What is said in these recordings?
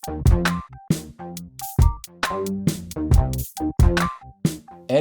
Ed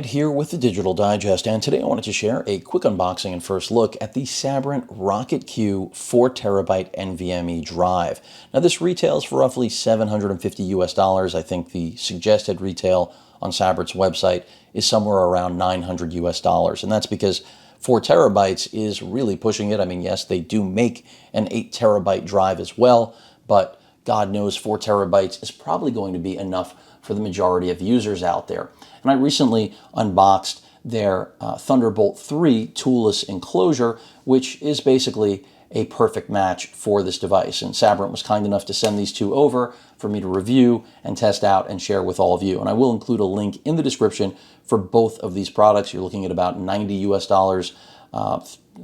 here with the Digital Digest, and today I wanted to share a quick unboxing and first look at the Sabrent Rocket Q 4TB NVMe drive. Now this retails for roughly $750 US. I think the suggested retail on Sabrent's website is somewhere around $900 US, and that's because 4 terabytes is really pushing it. I mean, yes, they do make an 8 terabyte drive as well, but God knows 4 terabytes is probably going to be enough for the majority of users out there. And I recently unboxed their Thunderbolt 3 toolless enclosure, which is basically a perfect match for this device. And Sabrent was kind enough to send these two over for me to review and test out and share with all of you. And I will include a link in the description for both of these products. You're looking at about $90 US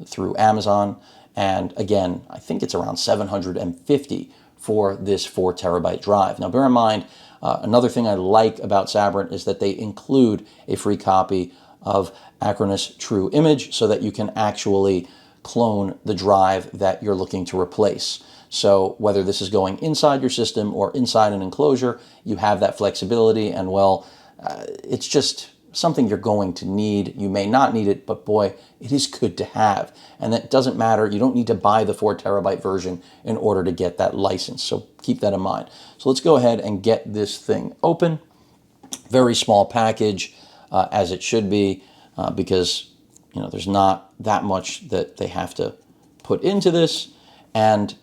through Amazon. And again, I think it's around $750 for this 4 terabyte drive. Now bear in mind, another thing I like about Sabrent is that they include a free copy of Acronis True Image so that you can actually clone the drive that you're looking to replace. So whether this is going inside your system or inside an enclosure, you have that flexibility, and well, it's just something you're going to need. You may not need it, but boy, it is good to have. And that doesn't matter. You don't need to buy the 4 terabyte version in order to get that license. So keep that in mind. So let's go ahead and get this thing open. Very small package, as it should be, because there's not that much that they have to put into this. And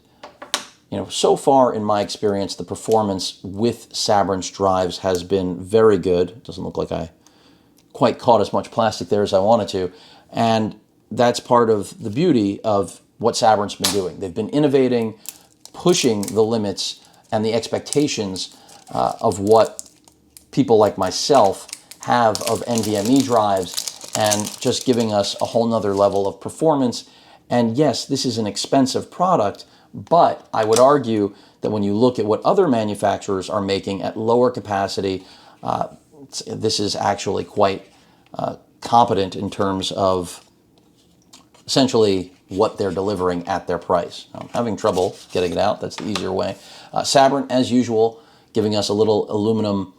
so far in my experience, the performance with Sabrent's drives has been very good. It doesn't look like I quite caught as much plastic there as I wanted to. And that's part of the beauty of what Sabrent's been doing. They've been innovating, pushing the limits and the expectations of what people like myself have of NVMe drives, and just giving us a whole nother level of performance. And yes, this is an expensive product, but I would argue that when you look at what other manufacturers are making at lower capacity, this is actually quite competent in terms of essentially what they're delivering at their price. I'm having trouble getting it out. That's the easier way. Sabrent, as usual, giving us a little aluminum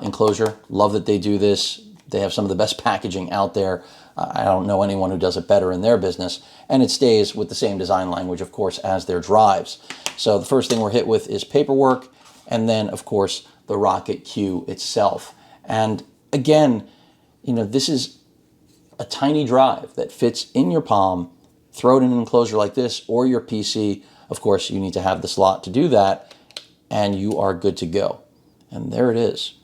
enclosure. Love that they do this. They have some of the best packaging out there. I don't know anyone who does it better in their business. And it stays with the same design language, of course, as their drives. So the first thing we're hit with is paperwork, and then, of course, the Rocket Q itself. And again, this is a tiny drive that fits in your palm. Throw it in an enclosure like this or your PC. Of course, you need to have the slot to do that, and you are good to go. And there it is.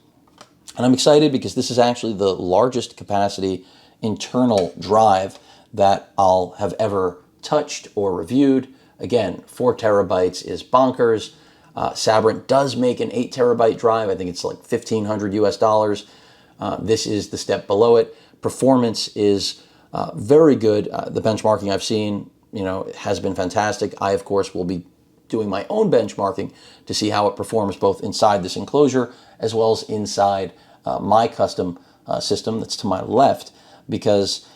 And I'm excited because this is actually the largest capacity internal drive that I'll have ever touched or reviewed. Again, 4 terabytes is bonkers. Sabrent does make an 8 terabyte drive. I think it's like $1,500 US. This is the step below it. Performance is very good. The benchmarking I've seen, it has been fantastic. I, of course, will be doing my own benchmarking to see how it performs both inside this enclosure as well as inside my custom system that's to my left, because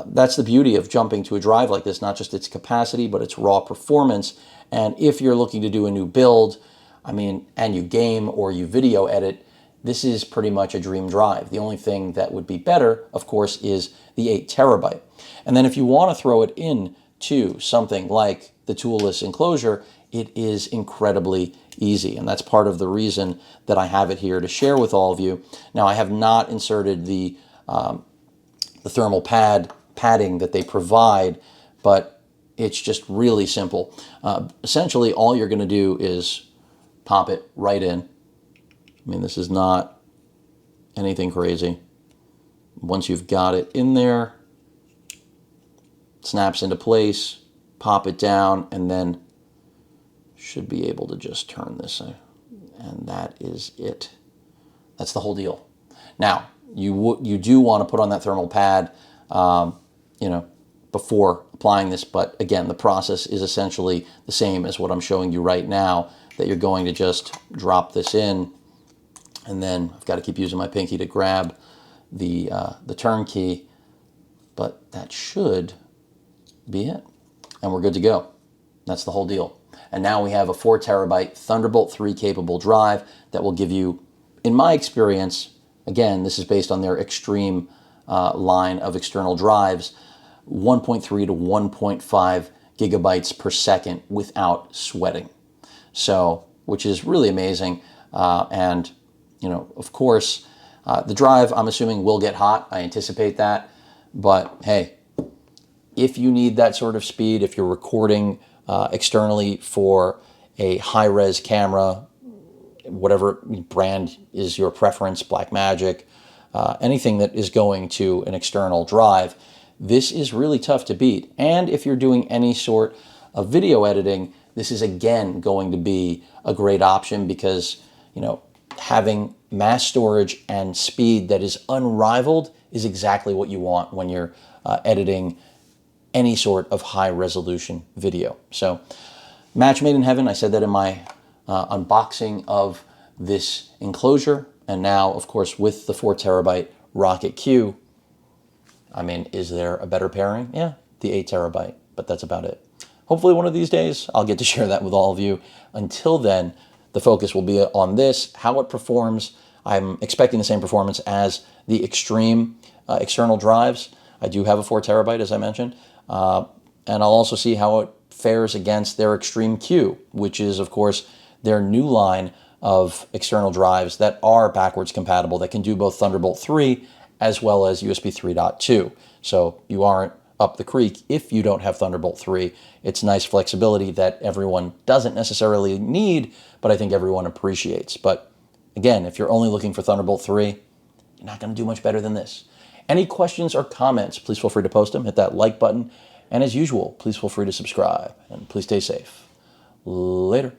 that's the beauty of jumping to a drive like this, not just its capacity, but its raw performance. And if you're looking to do a new build, and you game or you video edit, this is pretty much a dream drive. The only thing that would be better, of course, is the 8 terabyte. And then if you want to throw it in to something like the toolless enclosure, it is incredibly easy. And that's part of the reason that I have it here to share with all of you. Now, I have not inserted the thermal padding that they provide, but it's just really simple. Essentially, all you're going to do is pop it right in. This is not anything crazy. Once you've got it in there, it snaps into place, pop it down, and then should be able to just turn this. And that is it. That's the whole deal. Now, you do want to put on that thermal pad, before applying this. But again, the process is essentially the same as what I'm showing you right now, that you're going to just drop this in. And then I've got to keep using my pinky to grab the turn key, but that should be it. And we're good to go. That's the whole deal. And now we have a 4 terabyte Thunderbolt 3 capable drive that will give you, in my experience, again, this is based on their extreme line of external drives, 1.3 to 1.5 gigabytes per second without sweating. So, which is really amazing. And, you know, of course, the drive, I'm assuming, will get hot. I anticipate that. But hey, if you need that sort of speed, if you're recording externally for a high-res camera, whatever brand is your preference, Blackmagic, anything that is going to an external drive, this is really tough to beat. And if you're doing any sort of video editing, this is again going to be a great option because, you know, having mass storage and speed that is unrivaled is exactly what you want when you're editing any sort of high resolution video. So match made in heaven. I said that in my unboxing of this enclosure. And now, of course, with the 4 terabyte Rocket Q, I mean, is there a better pairing? Yeah, the 8 terabyte, but that's about it. Hopefully one of these days I'll get to share that with all of you. Until then, the focus will be on this, how it performs. I'm expecting the same performance as the Extreme external drives. I do have a 4 terabyte, as I mentioned. And I'll also see how it fares against their Extreme Q, which is, of course, their new line of external drives that are backwards compatible, that can do both Thunderbolt 3 as well as USB 3.2. So you aren't up the creek if you don't have Thunderbolt 3. It's nice flexibility that everyone doesn't necessarily need, but I think everyone appreciates. But again, if you're only looking for Thunderbolt 3, you're not going to do much better than this. Any questions or comments, please feel free to post them. Hit that like button. And as usual, please feel free to subscribe. And please stay safe. Later.